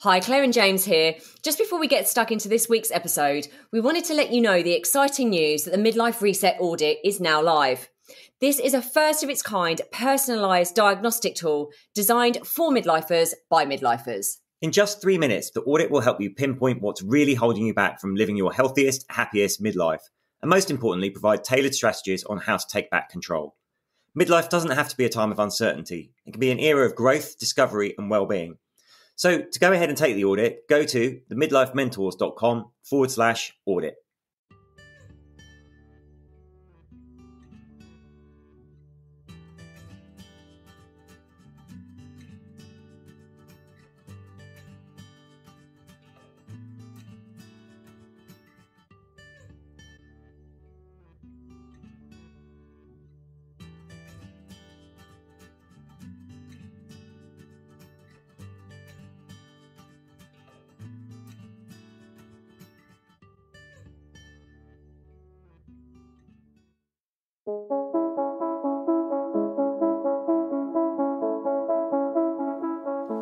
Hi, Claire and James here. Just before we get stuck into this week's episode, we wanted to let you know the exciting news that the Midlife Reset audit is now live. This is a first of its kind personalised diagnostic tool designed for midlifers by midlifers. In just 3 minutes, the audit will help you pinpoint what's really holding you back from living your healthiest, happiest midlife, and most importantly, provide tailored strategies on how to take back control. Midlife doesn't have to be a time of uncertainty. It can be an era of growth, discovery, and well-being. So to go ahead and take the audit, go to themidlifementors.com/audit.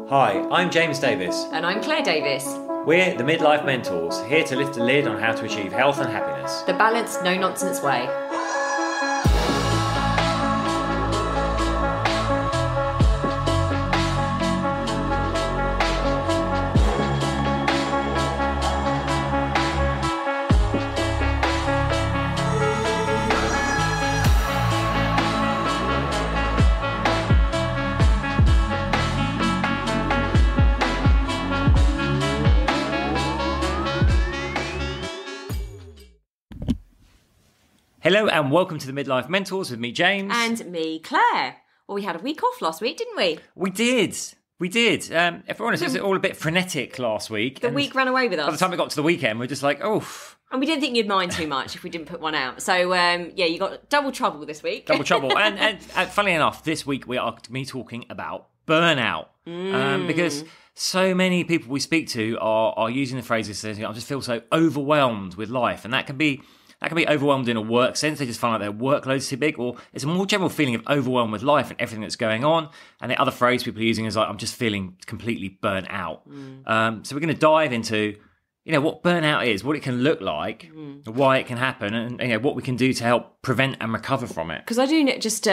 Hi, I'm James Davis. And I'm Claire Davis. We're the Midlife Mentors, here to lift the lid on how to achieve health and happiness. The balanced, no-nonsense way. Hello and welcome to the Midlife Mentors with me, James. And me, Claire. Well, we had a week off last week, didn't we? We did. If we're honest, it was all a bit frenetic last week. The week ran away with us. By the time we got to the weekend, we're just like, oh. And we didn't think you'd mind too much if we didn't put one out. So, you got double trouble this week. Double trouble. and funnily enough, this week we are talking about burnout. Because so many people we speak to are using the phrases, I just feel so overwhelmed with life. And that can be overwhelmed in a work sense. They just find like their workload is too big, or it's a more general feeling of overwhelmed with life and everything that's going on. And the other phrase people are using is like, I'm just feeling completely burnt out. So we're going to dive into, what burnout is, what it can look like, why it can happen, and what we can do to help prevent and recover from it. Because I do just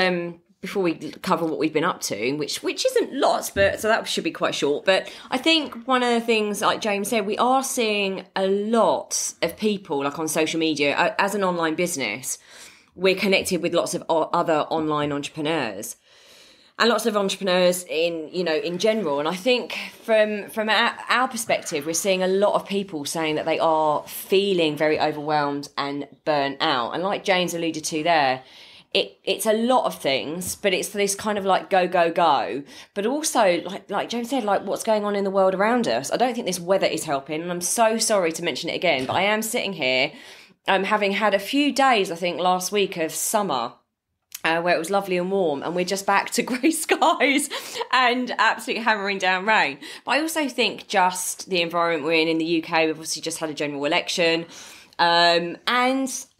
before we cover what we've been up to, which isn't lots, but so that should be quite short. But I think one of the things, like James said, we are seeing a lot of people, like on social media, as an online business, we're connected with lots of other online entrepreneurs. And lots of entrepreneurs in general. And I think from our perspective, we're seeing a lot of people saying that they are feeling very overwhelmed and burnt out. And like James alluded to there, it's a lot of things, but it's this kind of like go, go, go. But also, like James said, like what's going on in the world around us. I don't think this weather is helping. And I'm so sorry to mention it again, but I am sitting here having had a few days, I think, last week of summer. Where it was lovely and warm, and we're just back to grey skies and absolutely hammering down rain. But I also think just the environment we're in the UK, we've obviously just had a general election, and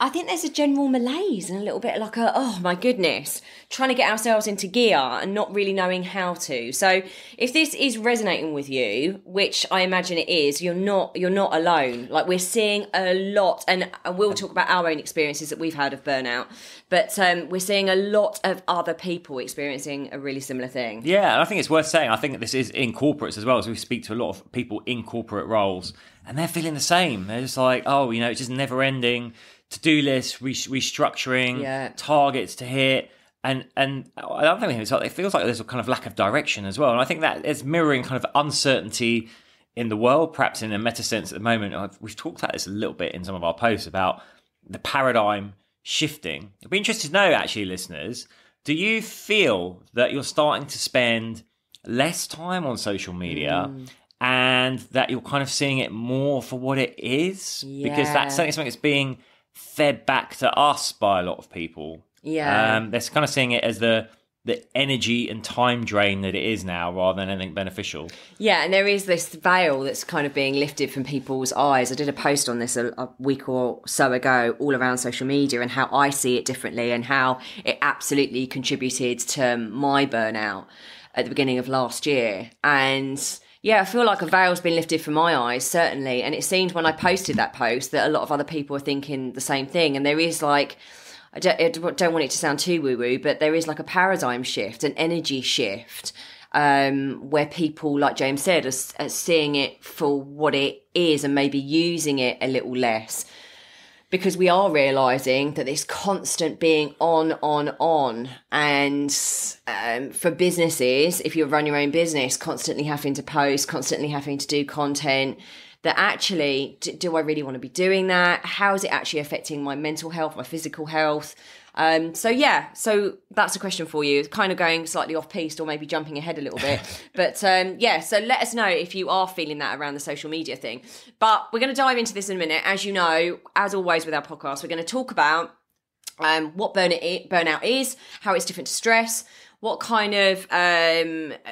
I think there's a general malaise and a little bit like oh my goodness, trying to get ourselves into gear and not really knowing how to. So if this is resonating with you, which I imagine it is, you're not alone. Like we're seeing a lot, and we'll talk about our own experiences that we've had of burnout, but we're seeing a lot of other people experiencing a really similar thing. Yeah, and I think it's worth saying, I think that this is in corporates as well, so we speak to a lot of people in corporate roles, and they're feeling the same. They're just like, it's just never ending. To-do lists, restructuring, targets to hit, and I don't think it feels like there's a kind of lack of direction as well. And I think that is mirroring kind of uncertainty in the world, perhaps in a meta sense at the moment. We've talked about this a little bit in some of our posts about the paradigm shifting. I'd be interested to know, actually, listeners, do you feel that you're starting to spend less time on social media and that you're kind of seeing it more for what it is? Yeah. Because that's certainly something that's being fed back to us by a lot of people. Yeah. They're kind of seeing it as the energy and time drain that it is now rather than anything beneficial. Yeah, and there is this veil that's kind of being lifted from people's eyes. I did a post on this a week or so ago all around social media and how I see it differently and how it absolutely contributed to my burnout at the beginning of last year. And Yeah, I feel like a veil's been lifted from my eyes, certainly. And it seemed when I posted that post that a lot of other people are thinking the same thing. And there is like, I don't want it to sound too woo-woo, but there is like a paradigm shift, an energy shift, where people, like James said, are seeing it for what it is and maybe using it a little less. Because we are realising that this constant being on, and for businesses, if you run your own business, constantly having to post, constantly having to do content, that actually, do I really want to be doing that? How is it actually affecting my mental health, my physical health? So that's a question for you. It's kind of going slightly off piste or maybe jumping ahead a little bit. But so let us know if you are feeling that around the social media thing. But we're going to dive into this in a minute. As you know, as always with our podcast, we're going to talk about what burnout is, how it's different to stress, what kind of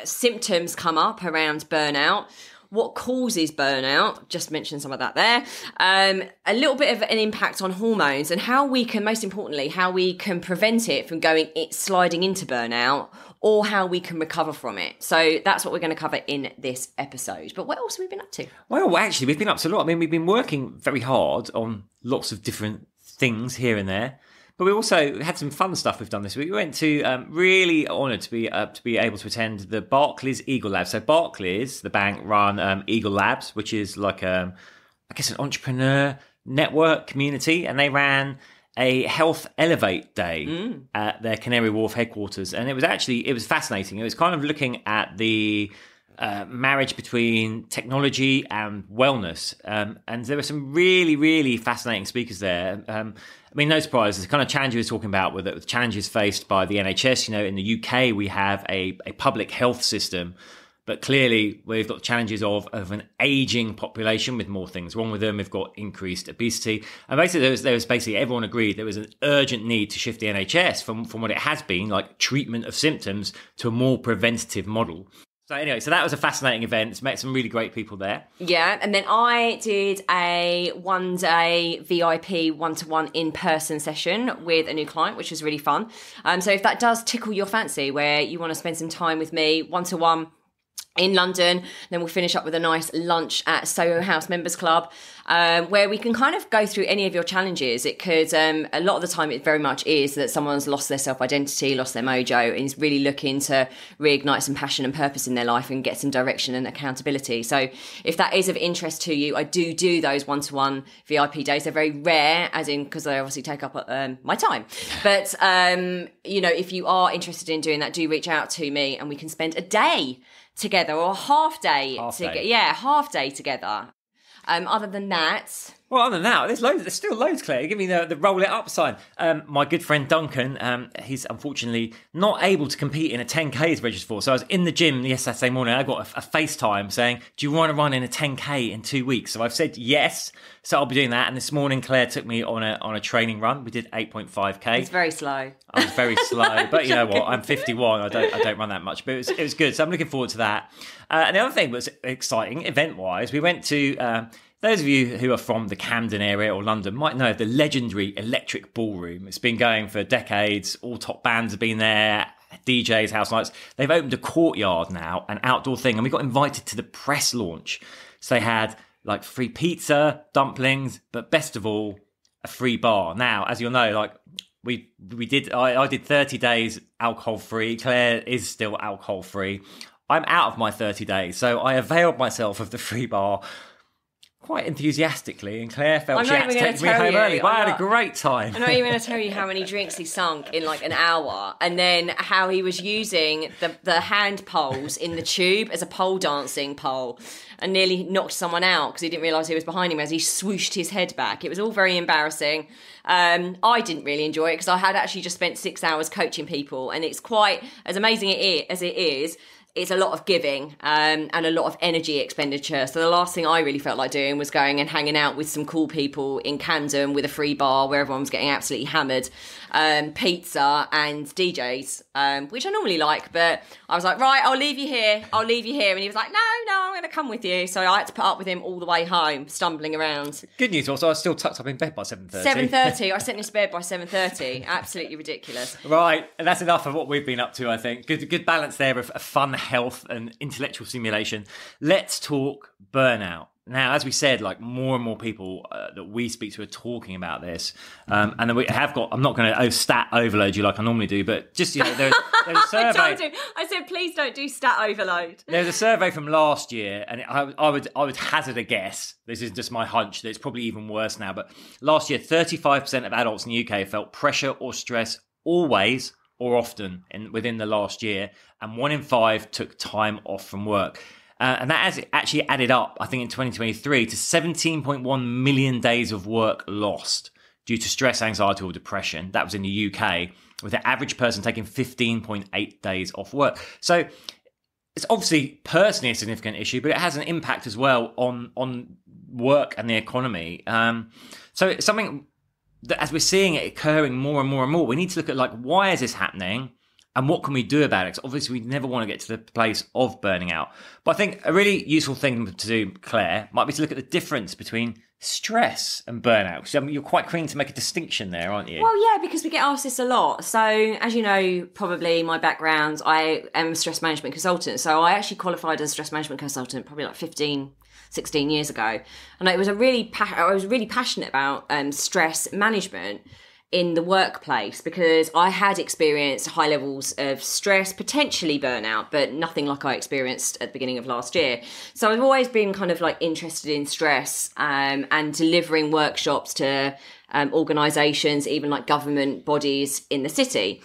symptoms come up around burnout, what causes burnout, just mentioned some of that there, a little bit of an impact on hormones, and how we can, most importantly, how we can prevent it from sliding into burnout, or how we can recover from it. So that's what we're going to cover in this episode. But what else have we been up to? Well, actually, we've been up to a lot. I mean, we've been working very hard on lots of different things here and there. But we also had some fun stuff we've done this week. We went to, really honoured to be able to attend the Barclays Eagle Labs. So Barclays, the bank, run Eagle Labs, which is like, I guess, an entrepreneur network community. And they ran a Health Elevate Day at their Canary Wharf headquarters. And it was fascinating. It was kind of looking at the marriage between technology and wellness. And there were some really, really fascinating speakers there. I mean, no surprise, the kind of challenge we were talking about were the challenges faced by the NHS. You know, in the UK, we have a public health system, but clearly we've got challenges of an ageing population with more things wrong with them. We've got increased obesity. And basically, there was basically everyone agreed there was an urgent need to shift the NHS from what it has been, like treatment of symptoms, to a more preventative model. So anyway, that was a fascinating event. Met some really great people there. Yeah, and then I did a one-day VIP one-to-one in-person session with a new client, which was really fun. So if that does tickle your fancy, where you want to spend some time with me one-to-one in London, then we'll finish up with a nice lunch at Soho House Members Club, where we can kind of go through any of your challenges. It could, a lot of the time it very much is that someone's lost their self-identity, lost their mojo, and is really looking to reignite some passion and purpose in their life and get some direction and accountability. So if that is of interest to you, I do those one-to-one VIP days. They're very rare, as in, because they obviously take up my time. But, if you are interested in doing that, do reach out to me and we can spend a day together, or a half day together. Other than that, there's still loads, Claire. Give me the roll it up sign. My good friend Duncan, he's unfortunately not able to compete in a 10K he's registered for. So I was in the gym yesterday morning. I got a FaceTime saying, "Do you want to run in a 10K in 2 weeks?" So I've said yes. So I'll be doing that. And this morning, Claire took me on a training run. We did 8.5K. It's very slow. I was very slow, but you know what? I'm 51. I don't run that much, but it was good. So I'm looking forward to that. And the other thing was exciting, event-wise. We went to. Those of you who are from the Camden area or London might know the legendary Electric Ballroom. It's been going for decades. All top bands have been there, DJs, house nights. They've opened a courtyard now, an outdoor thing, and we got invited to the press launch. So they had like free pizza, dumplings, but best of all, a free bar. Now, as you'll know, like I did 30 days alcohol free. Claire is still alcohol free. I'm out of my 30 days, so I availed myself of the free bar quite enthusiastically, and Claire felt she had to take me home early, but I had a great time. I'm not even going to tell you how many drinks he sunk in like an hour, and then how he was using the hand poles in the tube as a pole dancing pole, and nearly knocked someone out because he didn't realise who was behind him as he swooshed his head back. It was all very embarrassing. I didn't really enjoy it because I had actually just spent 6 hours coaching people, and it's quite, as amazing as it is, it's a lot of giving and a lot of energy expenditure. So the last thing I really felt like doing was going and hanging out with some cool people in Camden with a free bar where everyone was getting absolutely hammered, pizza and DJs, which I normally like. But I was like, right, I'll leave you here. And he was like, no, I'm going to come with you. So I had to put up with him all the way home, stumbling around. Good news also, I was still tucked up in bed by 7:30. 7:30. I sent him to bed by 7:30. Absolutely ridiculous. Right, and that's enough of what we've been up to, I think. Good balance there of fun, health and intellectual stimulation, let's talk burnout. Now, as we said, like more and more people that we speak to are talking about this. And then we have got, I'm not going to stat overload you like I normally do, but just, there's a survey. I said, please don't do stat overload. There's a survey from last year, and I would hazard a guess. This is just my hunch that it's probably even worse now. But last year, 35% of adults in the UK felt pressure or stress always or often within the last year. And 1 in 5 took time off from work. And that has actually added up, I think, in 2023 to 17.1 million days of work lost due to stress, anxiety or depression. That was in the UK, with the average person taking 15.8 days off work. So it's obviously personally a significant issue, but it has an impact as well on work and the economy. So it's something that, as we're seeing it occurring more and more and more, we need to look at, like, why is this happening? And what can we do about it? Because obviously we never want to get to the place of burning out. But I think a really useful thing to do, Claire, might be to look at the difference between stress and burnout. Because you're quite keen to make a distinction there, aren't you? Well, yeah, because we get asked this a lot. So, as you know, probably my background, I am a stress management consultant. So I actually qualified as a stress management consultant probably like 16 years ago. And I was really passionate about stress management in the workplace, because I had experienced high levels of stress, potentially burnout, but nothing like I experienced at the beginning of last year. So I've always been kind of like interested in stress and delivering workshops to organisations, even like government bodies in the city.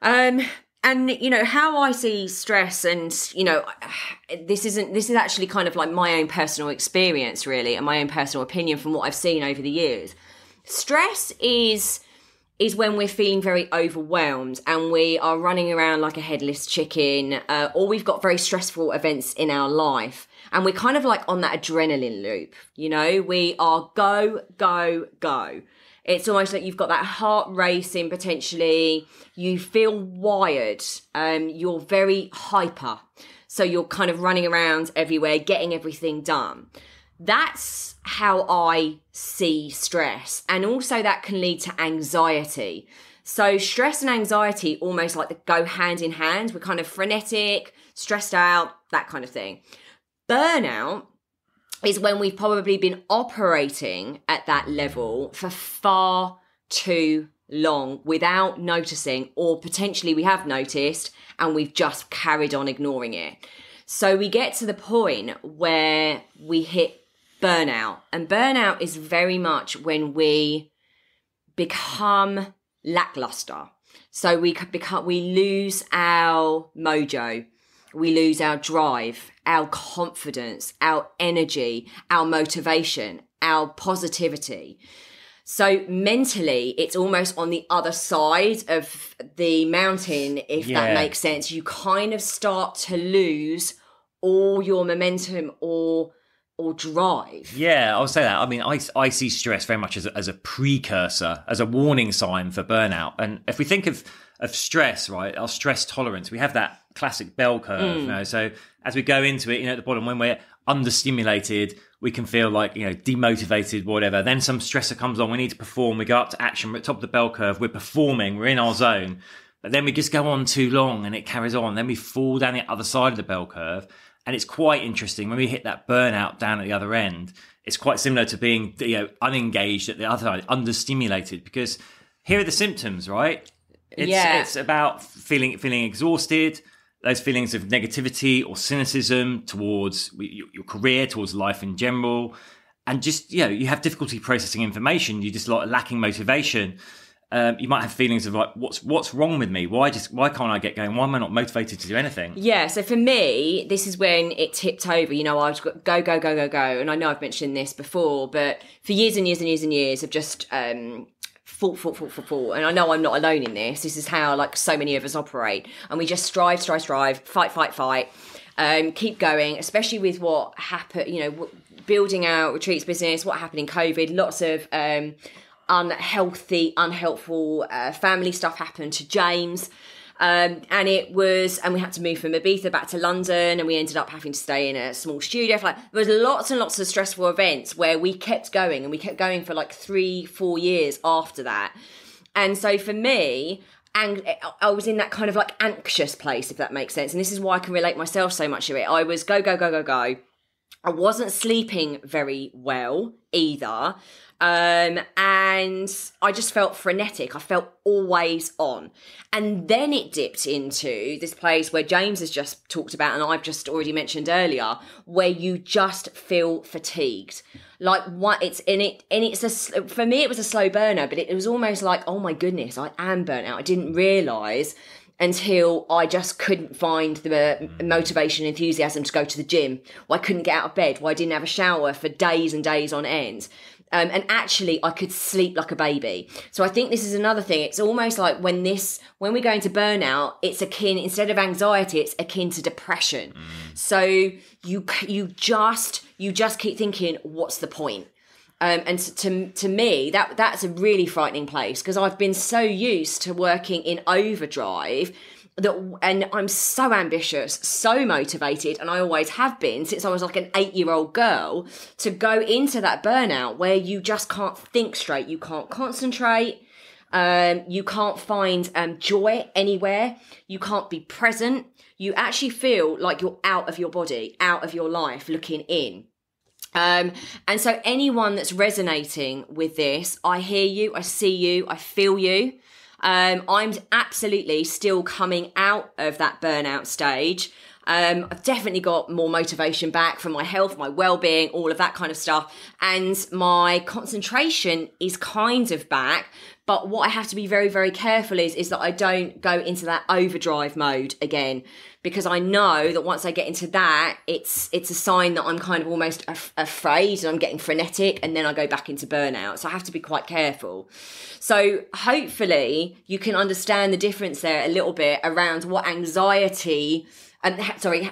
And, how I see stress, and, this is actually kind of like my own personal experience, really, and my own personal opinion from what I've seen over the years. Stress is when we're feeling very overwhelmed and we are running around like a headless chicken, or we've got very stressful events in our life and we're kind of like on that adrenaline loop. We are go, go, go. It's almost like you've got that heart racing potentially. You feel wired. You're very hyper. So you're kind of running around everywhere, getting everything done. That's how I see stress. And also that can lead to anxiety. So stress and anxiety almost like go hand in hand. We're kind of frenetic, stressed out, that kind of thing. Burnout is when we've probably been operating at that level for far too long without noticing, or potentially we have noticed and we've just carried on ignoring it. So we get to the point where we hit burnout. And burnout is very much when we become lackluster. So we lose our mojo, we lose our drive, our confidence, our energy, our motivation, our positivity. So mentally, it's almost on the other side of the mountain, if that makes sense. You kind of start to lose all your momentum or drive. Yeah, I'll say that. I mean, I see stress very much as a precursor, as a warning sign for burnout. And if we think of stress, right, our stress tolerance, we have that classic bell curve. So as we go into it, at the bottom, when we're understimulated, we can feel like, demotivated, whatever. Then some stressor comes on, we need to perform, we go up to action, we're at the top of the bell curve, we're performing, we're in our zone. But then we just go on too long and it carries on. Then we fall down the other side of the bell curve. And it's quite interesting when we hit that burnout down at the other end. It's quite similar to being, unengaged at the other side, understimulated. Because here are the symptoms, right? It's about feeling exhausted, those feelings of negativity or cynicism towards your career, towards life in general, and just you have difficulty processing information. You just lacking motivation. You might have feelings of like, what's wrong with me? Why can't I get going? Why am I not motivated to do anything? Yeah. So for me, this is when it tipped over. I've got go, go, go, go, go. And I know I've mentioned this before, but for years and years and years and years of just fought. And I know I'm not alone in this. This is how like so many of us operate. And we just strive, fight. Keep going, especially with what happened, building our retreats business, what happened in COVID, lots of unhelpful family stuff happened to James. And we had to move from Ibiza back to London, and we ended up having to stay in a small studio. There was lots and lots of stressful events where we kept going, and we kept going for like 3-4 years after that. And so for me, and I was in that kind of like anxious place, if that makes sense. And this is why I can relate myself so much to it. I was go, go, go, go, go. I wasn't sleeping very well either. And I just felt frenetic. I felt always on. And then it dipped into this place where James has just talked about, and I've just already mentioned earlier, where you just feel fatigued. Like what it's in it, and for me, it was a slow burner, but it was almost like, oh my goodness, I am burnt out. I didn't realise until I just couldn't find the motivation and enthusiasm to go to the gym. Well, I couldn't get out of bed. Well, I didn't have a shower for days and days on end. And actually, I could sleep like a baby. So I think this is another thing. It's almost like when we go into burnout, it's akin, instead of anxiety, it's akin to depression. So you just keep thinking, what's the point? And to me, that's a really frightening place, because I've been so used to working in overdrive and I'm so ambitious, so motivated, and I always have been since I was like an 8-year-old girl, to go into that burnout where you just can't think straight, you can't concentrate, you can't find joy anywhere, you can't be present, you actually feel like you're out of your body, out of your life, looking in. And so anyone that's resonating with this, I hear you, I see you, I feel you. I'm absolutely still coming out of that burnout stage. I've definitely got more motivation back from my health, my well-being, all of that kind of stuff. And my concentration is kind of back. But what I have to be very, very careful is that I don't go into that overdrive mode again, because I know that once I get into that, it's a sign that I'm kind of almost afraid and I'm getting frenetic, and then I go back into burnout. So I have to be quite careful. So hopefully you can understand the difference there a little bit around what anxiety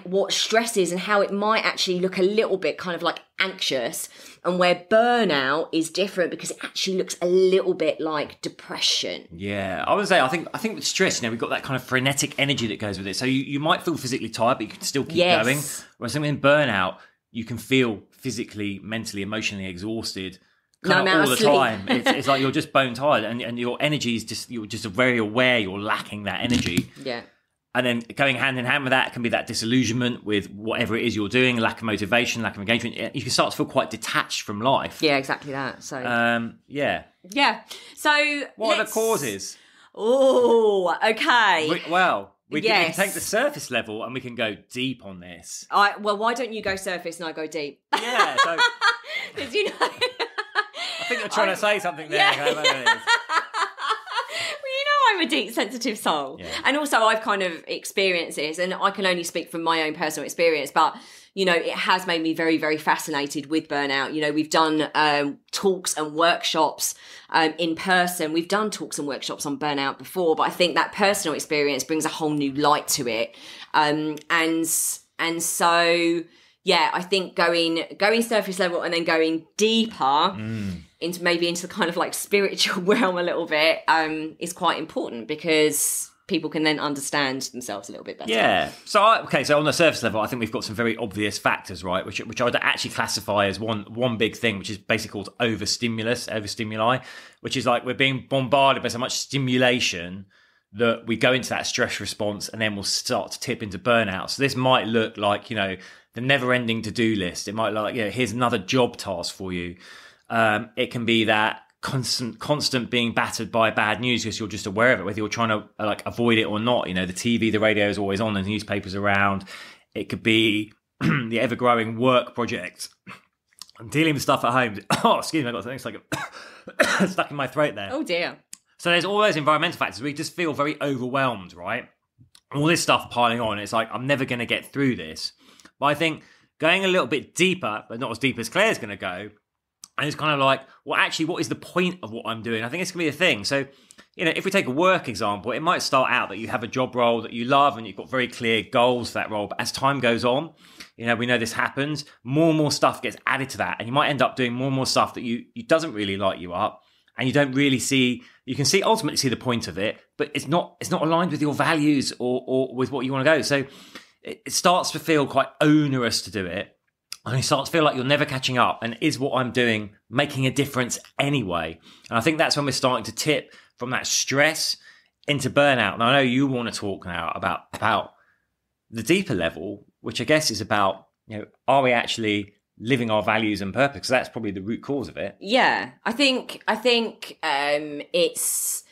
what stress is and how it might actually look a little bit kind of like anxious, and where burnout is different because it actually looks a little bit like depression. Yeah, I would say I think with stress, we've got that kind of frenetic energy that goes with it. So you might feel physically tired, but you can still keep going. Whereas in burnout, you can feel physically, mentally, emotionally exhausted kind of all the time. It's like you're just bone tired, and your energy is you're just very aware you're lacking that energy. Yeah. And then going hand in hand with that can be that disillusionment with whatever it is you're doing, lack of motivation, lack of engagement. You can start to feel quite detached from life. Yeah, exactly that. So, yeah. So, what are the causes? Oh, okay. We can take the surface level and we can go deep on this. Well, why don't you go surface and I go deep? Yeah. So, because I think you're trying to say something there. Yeah. I'm a deep, sensitive soul. Yeah. And also I've kind of experienced this, and I can only speak from my own personal experience, but, it has made me very, very fascinated with burnout. We've done talks and workshops in person. We've done talks and workshops on burnout before, but I think that personal experience brings a whole new light to it. And so, yeah, I think going surface level and then going deeper into the kind of like spiritual realm a little bit is quite important, because people can then understand themselves a little bit better. Yeah. So on the surface level, I think we've got some very obvious factors, right? Which I would actually classify as one big thing, which is basically called overstimuli, which is like we're being bombarded by so much stimulation that we go into that stress response, and then we'll start to tip into burnout. So this might look like, the never-ending to-do list. It might look like, here's another job task for you. It can be that constant being battered by bad news because you're just aware of it, whether you're trying to avoid it or not. The TV, the radio is always on, the newspapers around. It could be the ever-growing work project. I'm dealing with stuff at home. Oh, excuse me, I got something stuck in my throat there. Oh dear. So there's all those environmental factors. We just feel very overwhelmed, right? All this stuff piling on. It's like, I'm never going to get through this. But I think going a little bit deeper, but not as deep as Claire's going to go, and it's kind of like, well, actually, what is the point of what I'm doing? I think it's going to be a thing. So, if we take a work example, it might start out that you have a job role that you love and you've got very clear goals for that role. But as time goes on, we know this happens, more and more stuff gets added to that. And you might end up doing more and more stuff that you doesn't really light you up. And you don't really you can ultimately see the point of it, but it's not aligned with your values or with what you want to go. So it starts to feel quite onerous to do it. And you start to feel like you're never catching up. And is what I'm doing making a difference anyway? And I think that's when we're starting to tip from that stress into burnout. And I know you want to talk now about the deeper level, which I guess is about, are we actually living our values and purpose? Because that's probably the root cause of it. Yeah, I think it's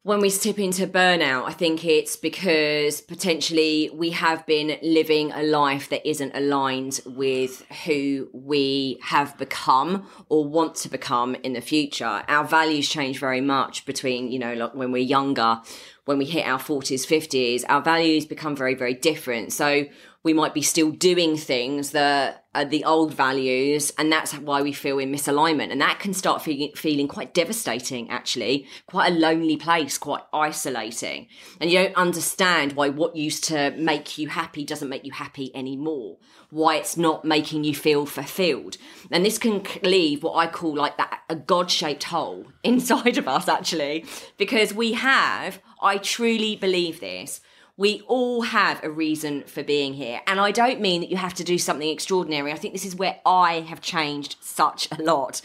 when we tip into burnout, I think it's because potentially we have been living a life that isn't aligned with who we have become or want to become in the future. Our values change very much between, like when we're younger, when we hit our 40s, 50s, our values become very, very different. So we might be still doing things that are the old values, and that's why we feel in misalignment. And that can start feeling quite devastating, actually, quite a lonely place, quite isolating. And you don't understand why what used to make you happy doesn't make you happy anymore, why it's not making you feel fulfilled. And this can leave what I call like a God-shaped hole inside of us, actually, because I truly believe this, we all have a reason for being here. And I don't mean that you have to do something extraordinary. I think this is where I have changed such a lot.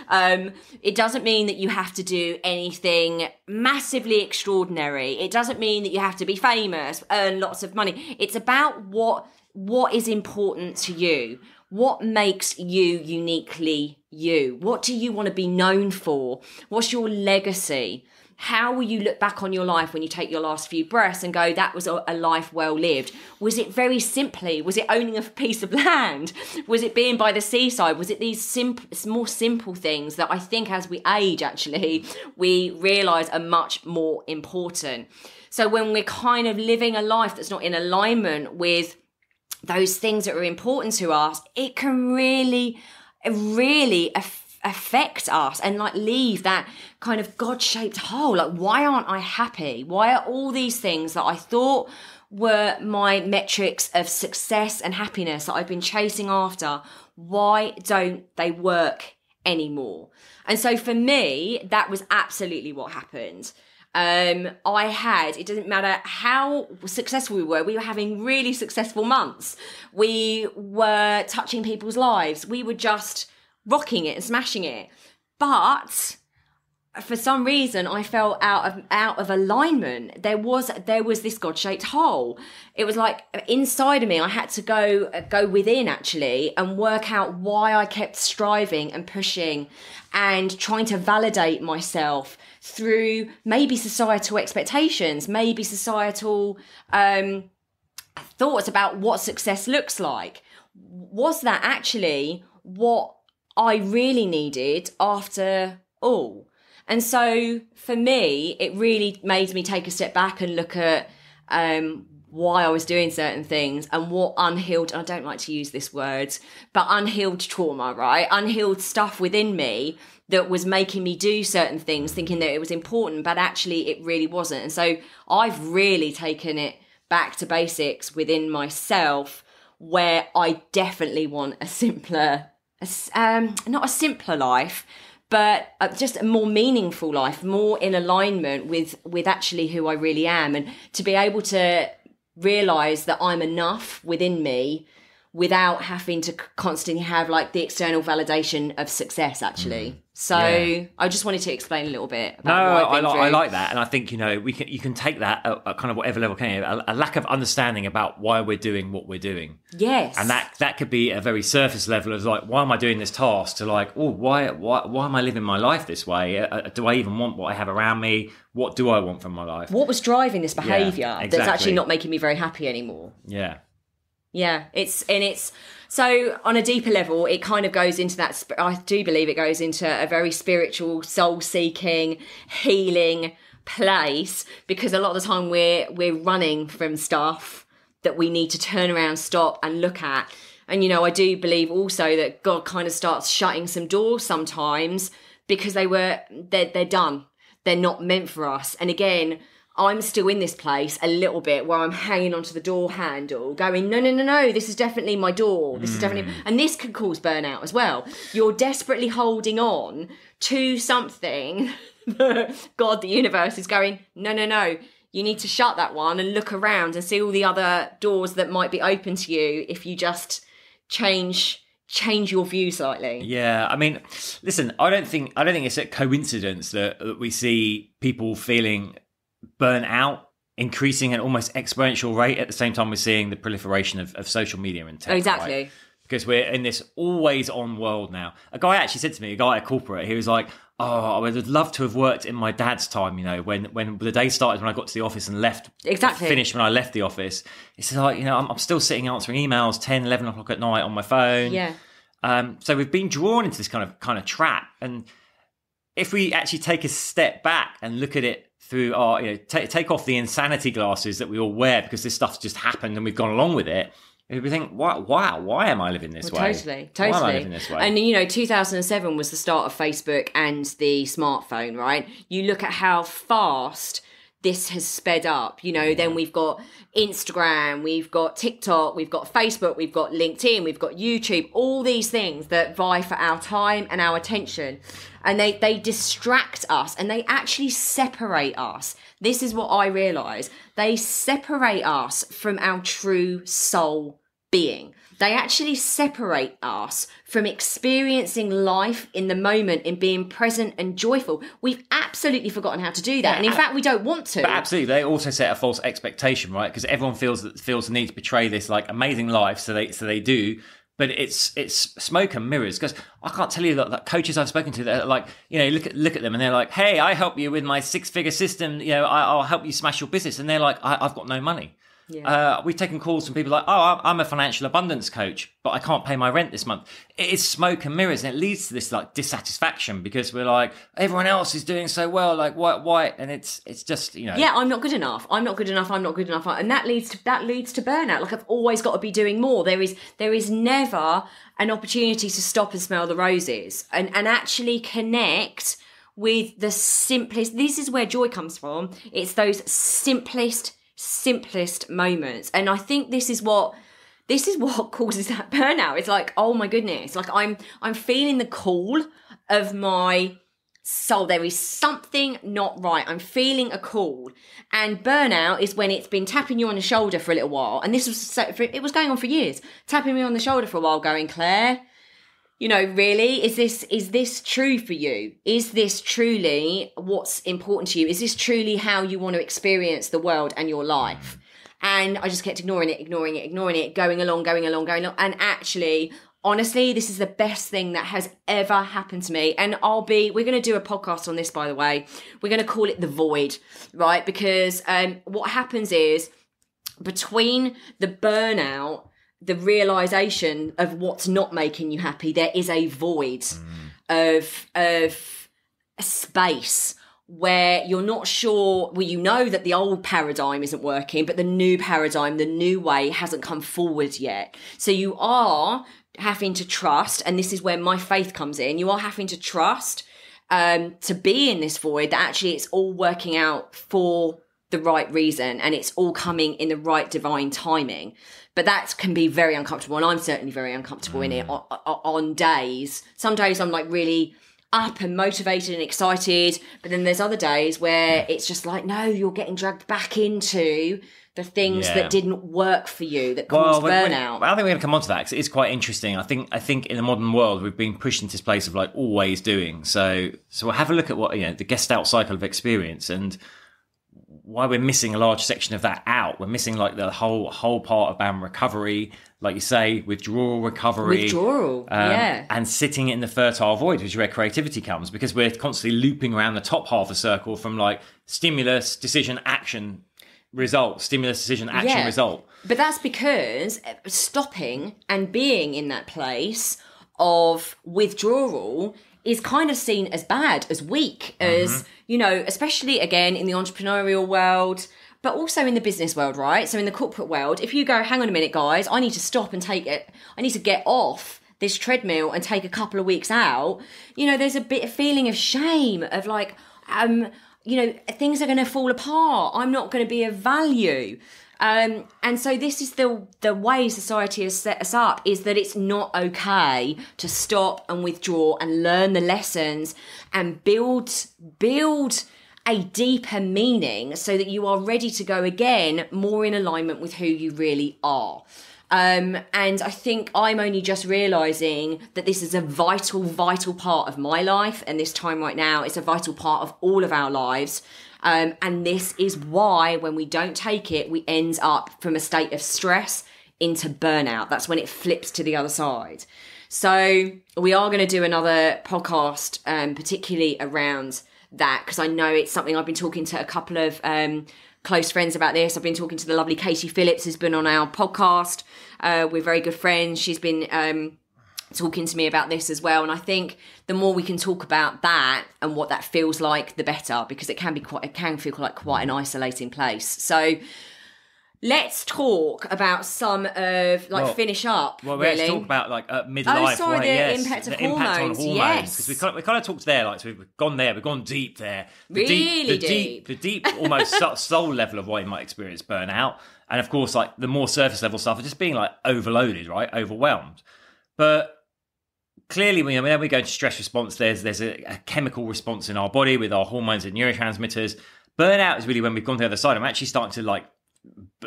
It doesn't mean that you have to do anything massively extraordinary. It doesn't mean that you have to be famous, earn lots of money. It's about what is important to you. What makes you uniquely you? What do you want to be known for? What's your legacy? How will you look back on your life when you take your last few breaths and go, that was a life well lived? Was it very simply? Was it owning a piece of land? Was it being by the seaside? Was it these more simple things that I think as we age, actually, we realise are much more important? So when we're kind of living a life that's not in alignment with those things that are important to us, it can really affect us and like leave that kind of God-shaped hole. Like, why aren't I happy? Why are all these things that I thought were my metrics of success and happiness that I've been chasing after, why don't they work anymore? And so for me, that was absolutely what happened. It doesn't matter how successful we were having really successful months. We were touching people's lives. We were just rocking it and smashing it. But for some reason, I felt out of alignment. There was this God-shaped hole. It was like inside of me, I had to go within actually and work out why I kept striving and pushing and trying to validate myself through maybe societal expectations, maybe societal thoughts about what success looks like. Was that actually what I really needed after all? And so for me, it really made me take a step back and look at why I was doing certain things and what unhealed, and I don't like to use this word, but unhealed trauma, right? Unhealed stuff within me that was making me do certain things, thinking that it was important, but actually it really wasn't. And so I've really taken it back to basics within myself, where I definitely want a simpler, not a simpler life, but just a more meaningful life, more in alignment with actually who I really am, and to be able to realise that I'm enough within me without having to constantly have like the external validation of success, actually. So yeah. I just wanted to explain a little bit about what I've been through. I like that, and I think you can take that at kind of whatever level can you, a lack of understanding about why we're doing what we're doing. Yes, and that could be a very surface level of like, why am I doing this task? To like, oh, why am I living my life this way? Do I even want what I have around me? What do I want from my life? What was driving this behaviour exactly. that's actually not making me very happy anymore? Yeah. Yeah, it's so on a deeper level, it kind of goes into that. I do believe it goes into a very spiritual, soul-seeking, healing place, because a lot of the time we're running from stuff that we need to turn around, stop, and look at. And I do believe also that God kind of starts shutting some doors sometimes because they're done. They're not meant for us. And again, I'm still in this place a little bit where I'm hanging onto the door handle going, no, this is definitely my door. This is definitely, and this can cause burnout as well. You're desperately holding on to something that God, the universe, is going, no. You need to shut that one and look around and see all the other doors that might be open to you if you just change your view slightly. Yeah, I mean, listen, I don't think it's a coincidence that we see people feeling burnout increasing at an almost exponential rate. At the same time, we're seeing the proliferation of social media and tech. Exactly. Right? Because we're in this always on world now. A guy actually said to me, a guy at corporate, he was like, oh, I would love to have worked in my dad's time, you know, when the day started, when I got to the office and left, finished when I left the office. He said, like, you know, I'm still sitting answering emails 10, 11 o'clock at night on my phone. Yeah. So we've been drawn into this kind of trap. And if we actually take a step back and look at it through our, you know, take off the insanity glasses that we all wear because this stuff's just happened and we've gone along with it, we think, why am I living this way? Totally. Why am I living this way? And, you know, 2007 was the start of Facebook and the smartphone, right? You look at how fast this has sped up. You know, then we've got Instagram, we've got TikTok, we've got Facebook, we've got LinkedIn, we've got YouTube, all these things that vie for our time and our attention. And they distract us and they actually separate us. This is what I realise. They separate us from our true soul being. They actually separate us from experiencing life in the moment and being present and joyful. We've absolutely forgotten how to do that. Yeah, and in fact, we don't want to. But absolutely. They also set a false expectation, right? Because everyone feels the need to portray this like amazing life. So they do. But it's smoke and mirrors. Because I can't tell you that coaches I've spoken to, they're like, you know, look at them and they're like, hey, I help you with my 6-figure system. You know, I'll help you smash your business. And they're like, I've got no money. Yeah. We've taken calls from people like, oh, I'm a financial abundance coach, but I can't pay my rent this month. It is smoke and mirrors, and it leads to this like dissatisfaction because we're like, everyone else is doing so well, like why? And it's just, you know, yeah, I'm not good enough, and that leads to burnout. Like, I've always got to be doing more. There is never an opportunity to stop and smell the roses and actually connect with the simplest. This is where joy comes from. It's those simplest moments. And I think this is what causes that burnout. It's like, oh my goodness, like I'm feeling the call of my soul. There is something not right. I'm feeling a call. And burnout is when it's been tapping you on the shoulder for a little while. And this was it was going on for years, tapping me on the shoulder for a while, going, Claire, you know, really, is this true for you? Is this truly what's important to you? Is this truly how you want to experience the world and your life? And I just kept ignoring it, going along. And actually, honestly, this is the best thing that has ever happened to me. And we're going to do a podcast on this, by the way. We're going to call it The Void, right? Because what happens is, between the burnout, the realization of what's not making you happy, there is a void of a space where you're not sure, well, you know that the old paradigm isn't working, but the new paradigm, the new way hasn't come forward yet. So you are having to trust, and this is where my faith comes in, you are having to trust to be in this void, that actually it's all working out for the right reason and it's all coming in the right divine timing. But that can be very uncomfortable, and I'm certainly very uncomfortable in it on days. Some days I'm like really up and motivated and excited, but then there's other days where it's just like, no, you're getting dragged back into the things that didn't work for you, that caused burnout. I think we're going to come on to that because it is quite interesting. I think in the modern world we've been pushed into this place of like always doing. So we'll have a look at what, you know, the Gestalt cycle of experience and why we're missing a large section of that out. We're missing like the whole part about recovery, like you say, withdrawal, recovery. And sitting in the fertile void, which is where creativity comes, because we're constantly looping around the top half of the circle from like stimulus, decision, action, result, stimulus, decision, action, result. But that's because stopping and being in that place of withdrawal is kind of seen as bad, as weak, as, you know, especially again in the entrepreneurial world, but also in the business world, right? So in the corporate world, if you go, hang on a minute, guys, I need to stop and take it, I need to get off this treadmill and take a couple of weeks out, you know, there's a bit of feeling of shame of like, you know, things are going to fall apart. I'm not going to be of value. And so this is the way society has set us up, is that it's not okay to stop and withdraw and learn the lessons and build a deeper meaning so that you are ready to go again, more in alignment with who you really are. And I think I'm only just realising that this is a vital, vital part of my life. And this time right now, it's a vital part of all of our lives. And this is why when we don't take it, we end up from a state of stress into burnout. That's when it flips to the other side. So we are going to do another podcast, particularly around that, because I know it's something I've been talking to a couple of close friends about this. I've been talking to the lovely Katie Phillips, who's been on our podcast. We're very good friends. She's been talking to me about this as well. And I think the more we can talk about that and what that feels like, the better, because it can feel like quite an isolating place. So let's talk about some of, finish up. Well, let's talk about midlife. Oh, sorry, impact of hormones. Impact on hormones. Yes. Because we kind of talked there, so we've gone there, we've gone deep there. Really deep. The deep, almost soul level of why you might experience burnout. And of course, the more surface level stuff is just being overloaded, right? Overwhelmed. But clearly, when we go into stress response, there's a chemical response in our body with our hormones and neurotransmitters. Burnout is really when we've gone to the other side. I'm actually starting to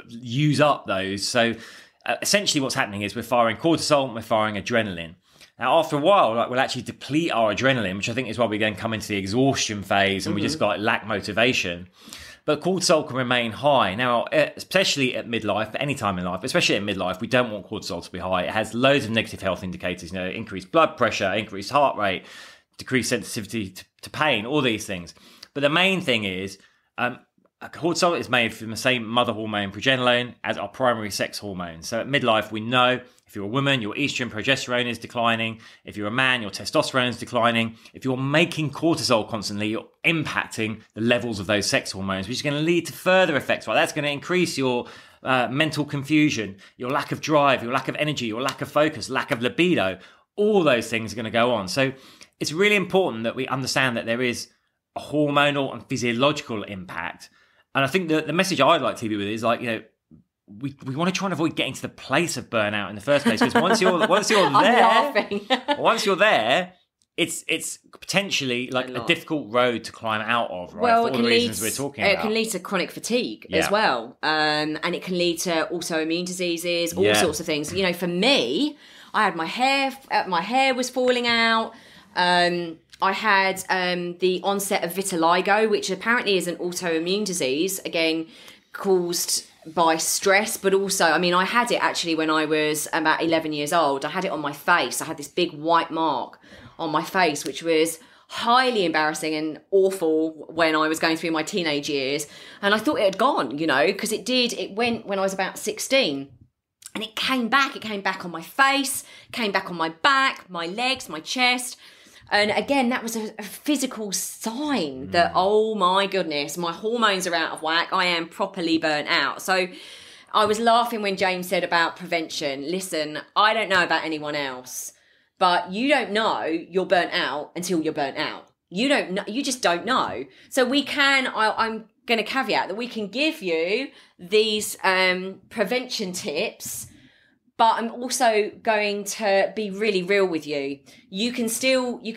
use up those. So essentially what's happening is we're firing cortisol and we're firing adrenaline. Now after a while, we'll actually deplete our adrenaline, which I think is why we then come into the exhaustion phase and we just lack motivation. But cortisol can remain high. Now, especially at midlife, but any time in life, especially at midlife, we don't want cortisol to be high. It has loads of negative health indicators, increased blood pressure, increased heart rate, decreased sensitivity to pain, all these things. But the main thing is, cortisol is made from the same mother hormone, progesterone, as our primary sex hormone. So at midlife, we know if you're a woman, your estrogen, progesterone is declining. If you're a man, your testosterone is declining. If you're making cortisol constantly, you're impacting the levels of those sex hormones, which is going to lead to further effects. Right? That's going to increase your mental confusion, your lack of drive, your lack of energy, your lack of focus, lack of libido. All those things are going to go on. So it's really important that we understand that there is a hormonal and physiological impact. And I think the message I'd like to leave with is we want to try and avoid getting to the place of burnout in the first place, because once you're there, once you're there, it's potentially a difficult road to climb out of, right? Well, for all the reasons we're talking about. It can lead to chronic fatigue as well, and it can lead to autoimmune diseases, all sorts of things. For me, I had my hair was falling out. I had the onset of vitiligo, which apparently is an autoimmune disease, again, caused by stress, but also, I had it actually when I was about 11 years old. I had it on my face. I had this big white mark on my face, which was highly embarrassing and awful when I was going through my teenage years. And I thought it had gone, because it went when I was about 16. And it came back on my face, came back on my back, my legs, my chest. And again, that was a physical sign that, oh my goodness, my hormones are out of whack. I am properly burnt out. So I was laughing when James said about prevention. Listen, I don't know about anyone else, but you don't know you're burnt out until you're burnt out. You don't know, you just don't know. So I'm going to caveat that we can give you these prevention tips, but I'm also going to be really real with you. You can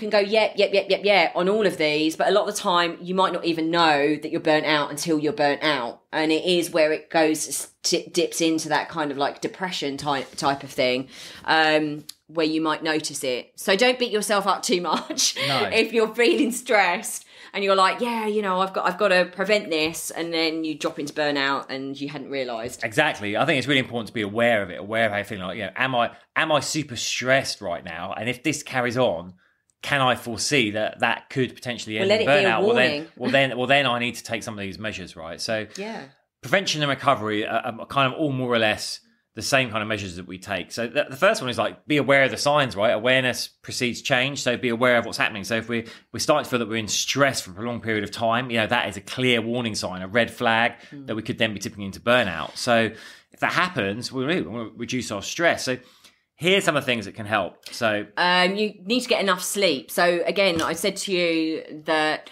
go, yep, on all of these, but a lot of the time you might not even know that you're burnt out until you're burnt out. And it is where it goes, dips into that kind of depression type of thing, where you might notice it. So don't beat yourself up too much. No. If you're feeling stressed and you're like, I've got to prevent this, and then you drop into burnout and you hadn't realised. Exactly. I think it's really important to be aware of it, aware of how you're feeling. Am I super stressed right now? And if this carries on, can I foresee that could potentially end in burnout? Well, then I need to take some of these measures, right? So prevention and recovery are kind of all more or less the same kind of measures that we take. So the first one is be aware of the signs, right? Awareness precedes change. So be aware of what's happening. So if we're starting to feel that we're in stress for a prolonged period of time, that is a clear warning sign, a red flag that we could then be tipping into burnout. So if that happens, we want to reduce our stress. So here's some of the things that can help. So you need to get enough sleep. So again, I said to you that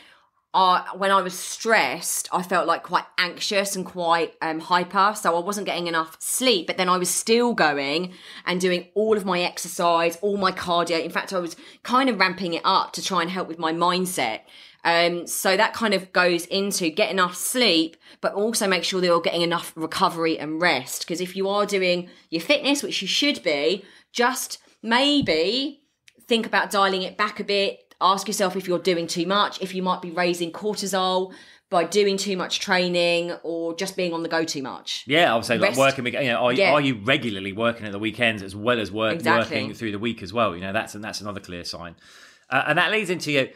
when I was stressed, I felt like quite anxious and quite hyper. So I wasn't getting enough sleep, but then I was still going and doing all of my exercise, all my cardio. In fact, I was kind of ramping it up to try and help with my mindset. So that kind of goes into get enough sleep, but also make sure that you're getting enough recovery and rest. Because if you are doing your fitness, which you should be, just maybe think about dialing it back a bit. Ask yourself if you're doing too much, if you might be raising cortisol by doing too much training or just being on the go too much. Yeah, I would say like working, are you regularly working at the weekends as well as working through the week as well? That's another clear sign. And that leads into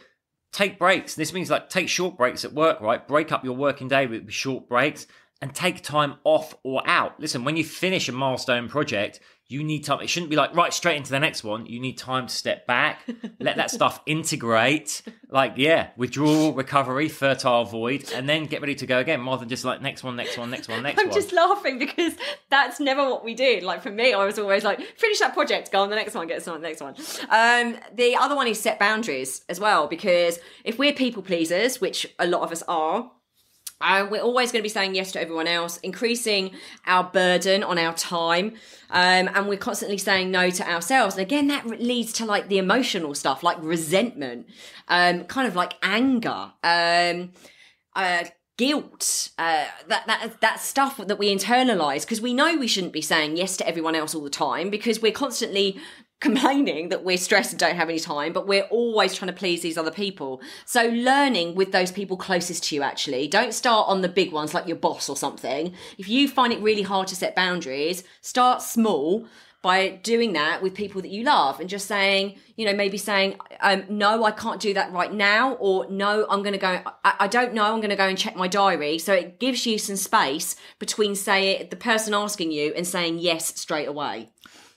take breaks. This means like take short breaks at work, right? Break up your working day with short breaks and take time off or out. Listen, when you finish a milestone project, you need time. It shouldn't be like right straight into the next one. You need time to step back, let that stuff integrate, withdrawal, recovery, fertile void, and then get ready to go again, rather than just like next one. I'm just laughing because that's never what we did. Like for me, I was always like, finish that project, go on the next one, get on the next one. The other one is set boundaries as well, because if we're people pleasers, which a lot of us are, we're always going to be saying yes to everyone else, increasing our burden on our time, and we're constantly saying no to ourselves. And again, that leads to like the emotional stuff, like resentment, kind of like anger, guilt, that stuff that we internalize because we know we shouldn't be saying yes to everyone else all the time because we're constantly complaining that we're stressed and don't have any time, but we're always trying to please these other people. So learning with those people closest to you, actually. Don't start on the big ones like your boss or something. If you find it really hard to set boundaries, start small by doing that with people that you love and just saying, maybe saying, no, I can't do that right now, or no, I'm going to go, I don't know, I'm going to go and check my diary. So it gives you some space between, the person asking you and saying yes straight away.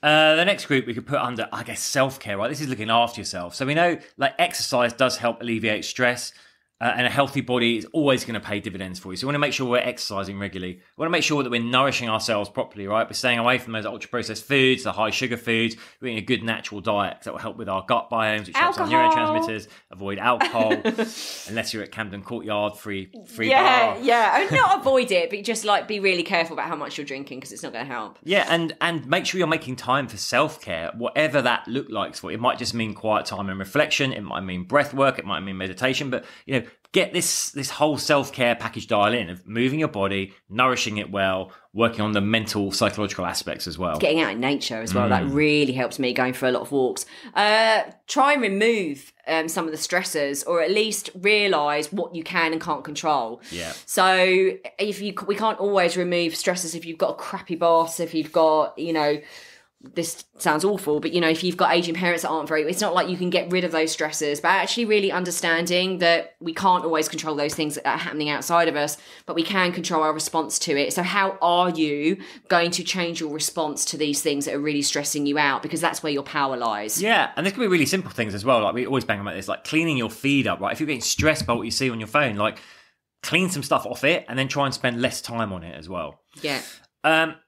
The next group we could put under, I guess, self-care, right? This is looking after yourself. So we know like exercise does help alleviate stress. And a healthy body is always going to pay dividends for you. So we want to make sure we're exercising regularly. We want to make sure that we're nourishing ourselves properly, right? We're staying away from those ultra-processed foods, the high sugar foods. We're eating a good natural diet that will help with our gut biomes, which helps our neurotransmitters. Avoid alcohol, unless you're at Camden Courtyard, free bar. Yeah. I mean, not avoid it, but just like be really careful about how much you're drinking because it's not going to help. Yeah, and make sure you're making time for self-care, whatever that look like for you. It might just mean quiet time and reflection. It might mean breath work. It might mean meditation. But, get this whole self-care package dial in of moving your body, nourishing it well, working on the mental, psychological aspects as well. Getting out in nature as well. That really helps me going for a lot of walks. Try and remove some of the stressors, or at least realise what you can and can't control. Yeah. So we can't always remove stressors if you've got a crappy boss, if you've got, this sounds awful, but if you've got aging parents that aren't it's not like you can get rid of those stressors, but actually really understanding that we can't always control those things that are happening outside of us, but we can control our response to it. So how are you going to change your response to these things that are really stressing you out? Because that's where your power lies. Yeah, and this can be really simple things as well. Like we always bang about this, like cleaning your feed up, right? If you're getting stressed by what you see on your phone, like clean some stuff off it and then try and spend less time on it as well. Yeah.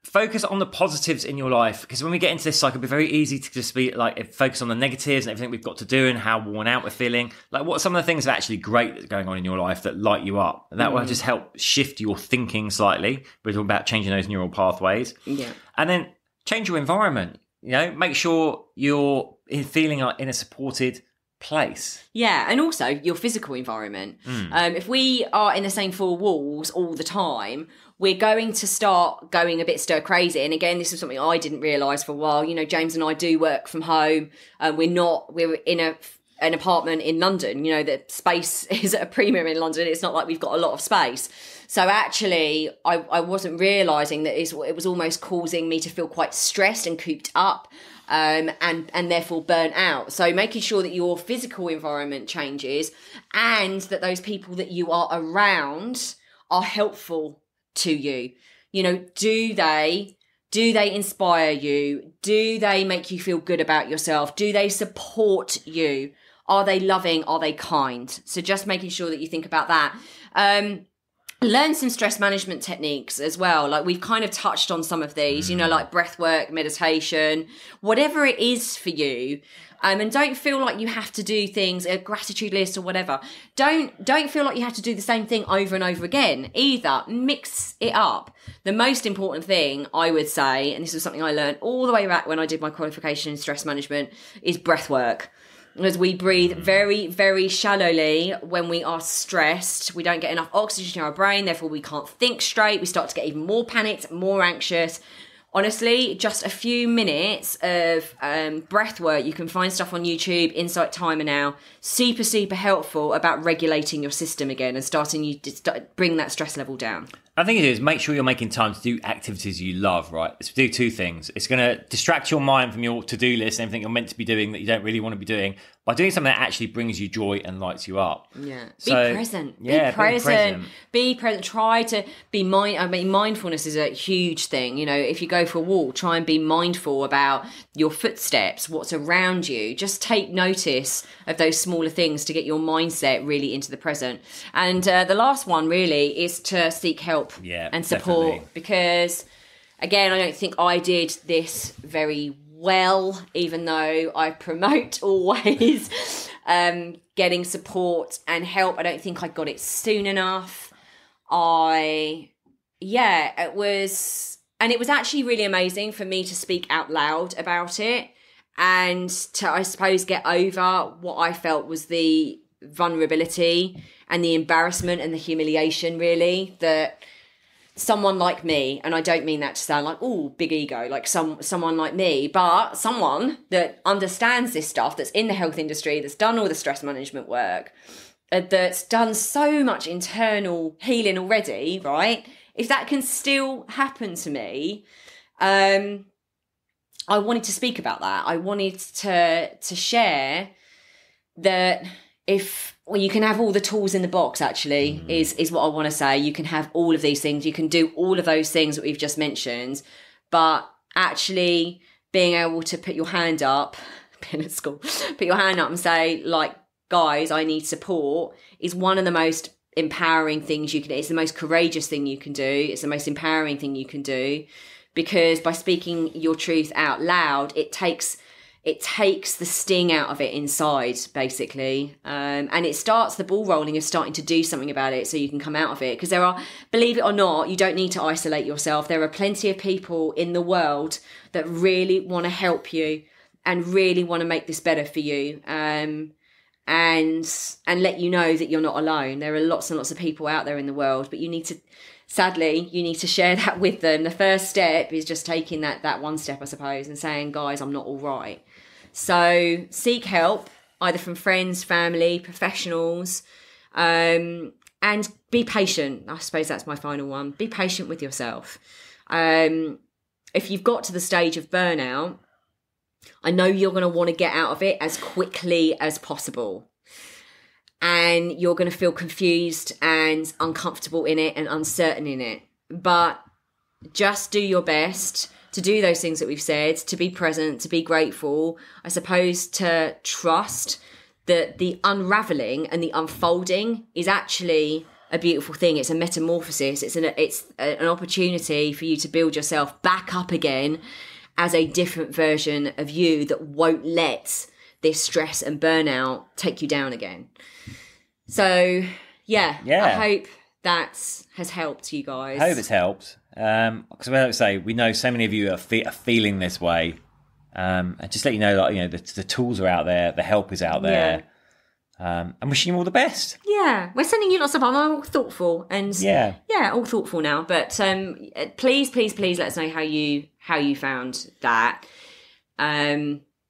Focus on the positives in your life, because when we get into this cycle, it'll be very easy to just be like focus on the negatives and everything we've got to do and how worn out we're feeling. Like, what are some of the things that are actually great that's going on in your life that light you up? And that will just help shift your thinking slightly. We're talking about changing those neural pathways. Yeah. And then change your environment. Make sure you're feeling like in a supported place. Yeah, and also your physical environment. If we are in the same four walls all the time, we're going to start going a bit stir crazy. And again, this is something I didn't realise for a while. James and I do work from home. We're in an apartment in London. The space is at a premium in London. It's not like we've got a lot of space. So actually, I wasn't realising that it was almost causing me to feel quite stressed and cooped up. And therefore burnt out. So making sure that your physical environment changes and that those people that you are around are helpful to you. Do they inspire you? Do they make you feel good about yourself? Do they support you? Are they loving? Are they kind? So just making sure that you think about that. Learn some stress management techniques as well. Like we've kind of touched on some of these, like breath work, meditation, whatever it is for you. And don't feel like you have to do things, a gratitude list or whatever. Don't feel like you have to do the same thing over and over again either. Mix it up. The most important thing I would say, and this was something I learned all the way back when I did my qualification in stress management, is breath work. As we breathe very, very shallowly when we are stressed, we don't get enough oxygen to our brain, therefore we can't think straight. We start to get even more panicked, more anxious. Honestly, just a few minutes of breath work. You can find stuff on YouTube, Insight Timer now. Super, super helpful about regulating your system again and starting you to bring that stress level down. I think it is, make sure you're making time to do activities you love, right? It's do two things. It's going to distract your mind from your to-do list and everything you're meant to be doing that you don't really want to be doing by doing something that actually brings you joy and lights you up. Yeah. So, be present. Yeah, Be present. Try to be mindfulness is a huge thing. You know, if you go for a walk, try and be mindful about your footsteps, what's around you. Just take notice of those smaller things to get your mindset really into the present. And the last one really is to seek help and support. Definitely. Because, again, I don't think I did this very well, even though I promote always getting support and help. I don't think I got it soon enough. It was actually really amazing for me to speak out loud about it and to, I suppose, get over what I felt was the vulnerability and the embarrassment and the humiliation, really, that someone like me, and I don't mean that to sound like, oh, big ego, like someone like me, but someone that understands this stuff, that's in the health industry, that's done all the stress management work, that's done so much internal healing already, right? If that can still happen to me, I wanted to speak about that. I wanted to share that you can have all the tools in the box, actually, is what I want to say. You can have all of these things. You can do all of those things that we've just mentioned. But actually being able to put your hand up, being at school, put your hand up and say, like, guys, I need support, is one of the most empowering things you can do. It's the most courageous thing you can do. It's the most empowering thing you can do. Because by speaking your truth out loud, it takes the sting out of it inside, basically. And it starts the ball rolling of starting to do something about it so you can come out of it. Because believe it or not, you don't need to isolate yourself. There are plenty of people in the world that really want to help you and really want to make this better for you. And let you know that you're not alone. There are lots and lots of people out there in the world, but you need to share that with them. The first step is just taking that one step, I suppose, and saying, guys, I'm not all right. So seek help, either from friends, family, professionals, and be patient. I suppose that's my final one. Be patient with yourself. If you've got to the stage of burnout, I know you're going to want to get out of it as quickly as possible. And you're going to feel confused and uncomfortable in it and uncertain in it. But just do your best to do those things that we've said, to be present, to be grateful, I suppose to trust that the unraveling and the unfolding is actually a beautiful thing. It's a metamorphosis. It's an opportunity for you to build yourself back up again as a different version of you that won't let this stress and burnout take you down again. So, I hope that has helped you guys. I hope it's helped. Because I say, we know so many of you are feeling this way. And just let you know that, the tools are out there, the help is out there. And wishing you all the best. Yeah, we're sending you lots of love. I'm all thoughtful and all thoughtful now. But please let us know how you found that.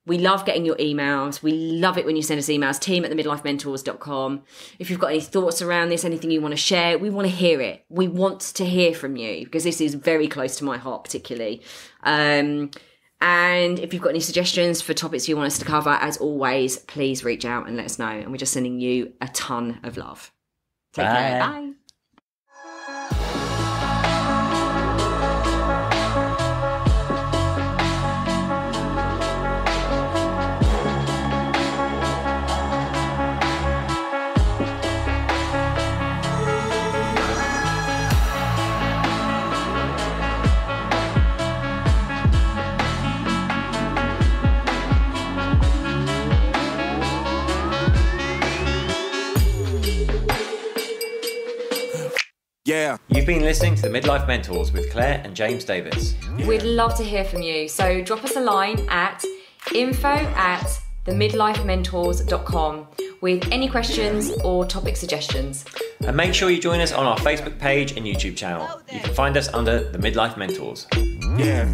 We love getting your emails. We love it when you send us emails. team@themidlifementors.com. If you've got any thoughts around this, anything you want to share, we want to hear it. We want to hear from you because this is very close to my heart, particularly. And if you've got any suggestions for topics you want us to cover, as always, please reach out and let us know. And we're just sending you a ton of love. Take care. Bye. Yeah. You've been listening to the Midlife Mentors with Claire and James Davis. We'd love to hear from you. So drop us a line at info@themidlifementors.com with any questions or topic suggestions. And make sure you join us on our Facebook page and YouTube channel. You can find us under the Midlife Mentors. Yeah.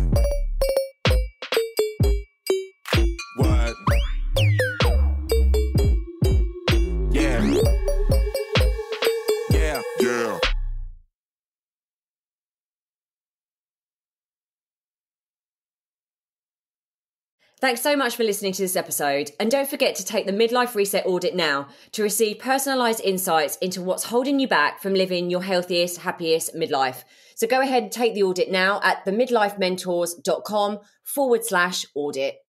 What? Yeah. Yeah. Yeah. Thanks so much for listening to this episode. And don't forget to take the Midlife Reset Audit now to receive personalised insights into what's holding you back from living your healthiest, happiest midlife. So go ahead and take the audit now at themidlifementors.com/audit.